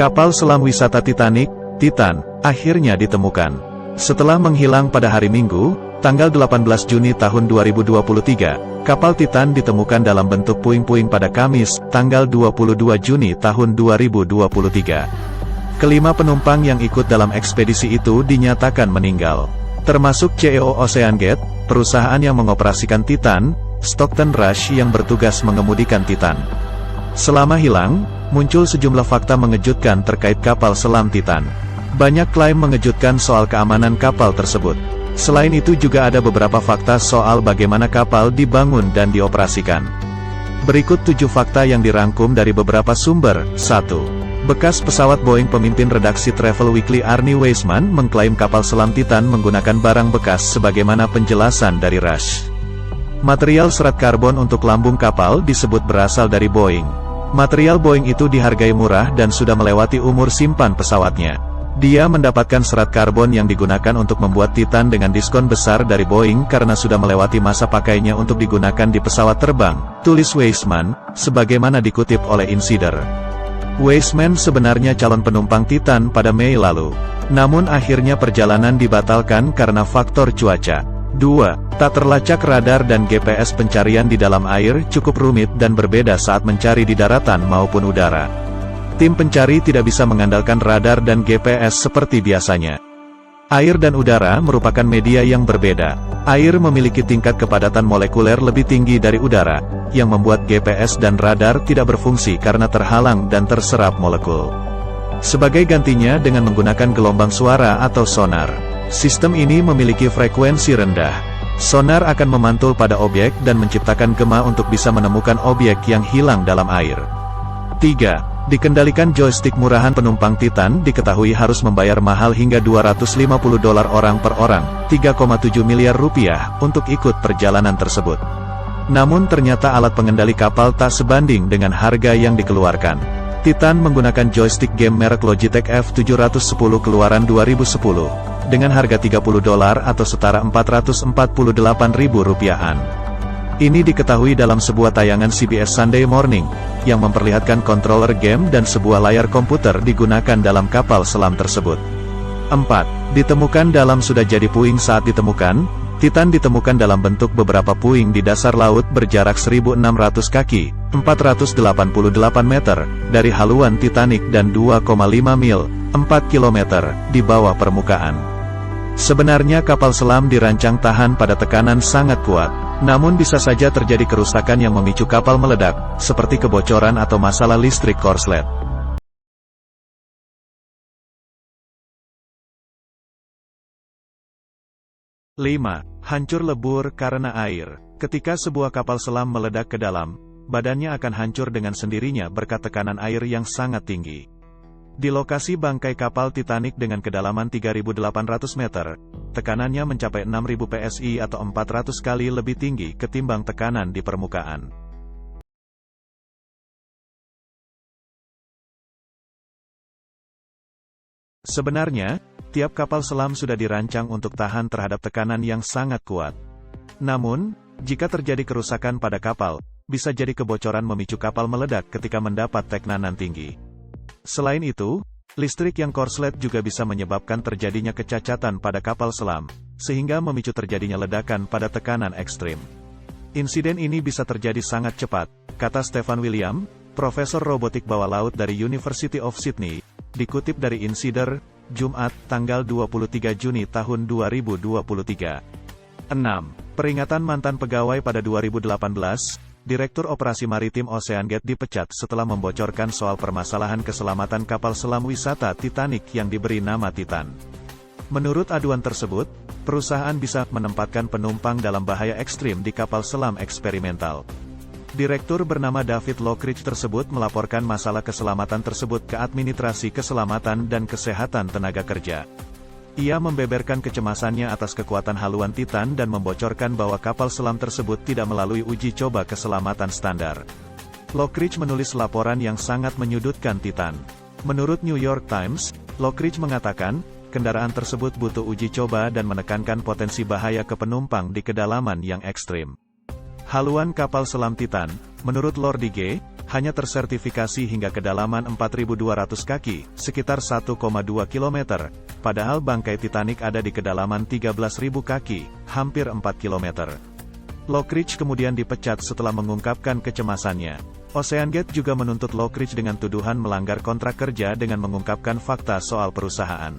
Kapal selam wisata Titanic, Titan, akhirnya ditemukan. Setelah menghilang pada hari Minggu, tanggal 18 Juni tahun 2023, kapal Titan ditemukan dalam bentuk puing-puing pada Kamis, tanggal 22 Juni tahun 2023. Kelima penumpang yang ikut dalam ekspedisi itu dinyatakan meninggal, termasuk CEO OceanGate, perusahaan yang mengoperasikan Titan, Stockton Rush yang bertugas mengemudikan Titan. Selama hilang, muncul sejumlah fakta mengejutkan terkait kapal selam Titan. Banyak klaim mengejutkan soal keamanan kapal tersebut. Selain itu juga ada beberapa fakta soal bagaimana kapal dibangun dan dioperasikan. Berikut 7 fakta yang dirangkum dari beberapa sumber. 1. Bekas pesawat Boeing. Pemimpin redaksi Travel Weekly Arnie Weisman mengklaim kapal selam Titan menggunakan barang bekas sebagaimana penjelasan dari Rush. Material serat karbon untuk lambung kapal disebut berasal dari Boeing. Material Boeing itu dihargai murah dan sudah melewati umur simpan pesawatnya. Dia mendapatkan serat karbon yang digunakan untuk membuat Titan dengan diskon besar dari Boeing karena sudah melewati masa pakainya untuk digunakan di pesawat terbang, tulis Weisman, sebagaimana dikutip oleh Insider. Weisman sebenarnya calon penumpang Titan pada Mei lalu. Namun akhirnya perjalanan dibatalkan karena faktor cuaca. 2. Tak terlacak radar dan GPS. Pencarian di dalam air cukup rumit dan berbeda saat mencari di daratan maupun udara. Tim pencari tidak bisa mengandalkan radar dan GPS seperti biasanya. Air dan udara merupakan media yang berbeda. Air memiliki tingkat kepadatan molekuler lebih tinggi dari udara, yang membuat GPS dan radar tidak berfungsi karena terhalang dan terserap molekul. Sebagai gantinya dengan menggunakan gelombang suara atau sonar. Sistem ini memiliki frekuensi rendah. Sonar akan memantul pada objek dan menciptakan gema untuk bisa menemukan objek yang hilang dalam air. 3. Dikendalikan joystick. Murahan penumpang Titan diketahui harus membayar mahal hingga $250 orang per orang, 3,7 miliar rupiah, untuk ikut perjalanan tersebut. Namun ternyata alat pengendali kapal tak sebanding dengan harga yang dikeluarkan. Titan menggunakan joystick game merek Logitech F710 keluaran 2010, dengan harga $30 atau setara Rp448.000. Ini diketahui dalam sebuah tayangan CBS Sunday Morning, yang memperlihatkan controller game dan sebuah layar komputer digunakan dalam kapal selam tersebut. 4. Ditemukan dalam. Sudah jadi puing saat ditemukan. Titan ditemukan dalam bentuk beberapa puing di dasar laut berjarak 1.600 kaki, 488 meter, dari haluan Titanic dan 2,5 mil, 4 km, di bawah permukaan. Sebenarnya kapal selam dirancang tahan pada tekanan sangat kuat, namun bisa saja terjadi kerusakan yang memicu kapal meledak, seperti kebocoran atau masalah listrik korslet. Lima. Hancur lebur karena air. Ketika sebuah kapal selam meledak ke dalam, badannya akan hancur dengan sendirinya berkat tekanan air yang sangat tinggi. Di lokasi bangkai kapal Titanic dengan kedalaman 3.800 meter, tekanannya mencapai 6.000 PSI atau 400 kali lebih tinggi ketimbang tekanan di permukaan. Sebenarnya, tiap kapal selam sudah dirancang untuk tahan terhadap tekanan yang sangat kuat. Namun, jika terjadi kerusakan pada kapal, bisa jadi kebocoran memicu kapal meledak ketika mendapat tekanan tinggi. Selain itu, listrik yang korslet juga bisa menyebabkan terjadinya kecacatan pada kapal selam, sehingga memicu terjadinya ledakan pada tekanan ekstrim. Insiden ini bisa terjadi sangat cepat, kata Stefan William, profesor robotik bawah laut dari University of Sydney, dikutip dari Insider, Jumat, tanggal 23 Juni tahun 2023. 6. Peringatan mantan pegawai. Pada 2018, Direktur Operasi Maritim OceanGate dipecat setelah membocorkan soal permasalahan keselamatan kapal selam wisata Titanic yang diberi nama Titan. Menurut aduan tersebut, perusahaan bisa menempatkan penumpang dalam bahaya ekstrim di kapal selam eksperimental. Direktur bernama David Lockridge tersebut melaporkan masalah keselamatan tersebut ke Administrasi Keselamatan dan Kesehatan Tenaga Kerja. Ia membeberkan kecemasannya atas kekuatan haluan Titan dan membocorkan bahwa kapal selam tersebut tidak melalui uji coba keselamatan standar. Lockridge menulis laporan yang sangat menyudutkan Titan. Menurut New York Times, Lockridge mengatakan, kendaraan tersebut butuh uji coba dan menekankan potensi bahaya ke penumpang di kedalaman yang ekstrim. Haluan kapal selam Titan, menurut Lord Digge, hanya tersertifikasi hingga kedalaman 4.200 kaki, sekitar 1,2 km, padahal bangkai Titanic ada di kedalaman 13.000 kaki, hampir 4 km. Lockridge kemudian dipecat setelah mengungkapkan kecemasannya. OceanGate juga menuntut Lockridge dengan tuduhan melanggar kontrak kerja dengan mengungkapkan fakta soal perusahaan.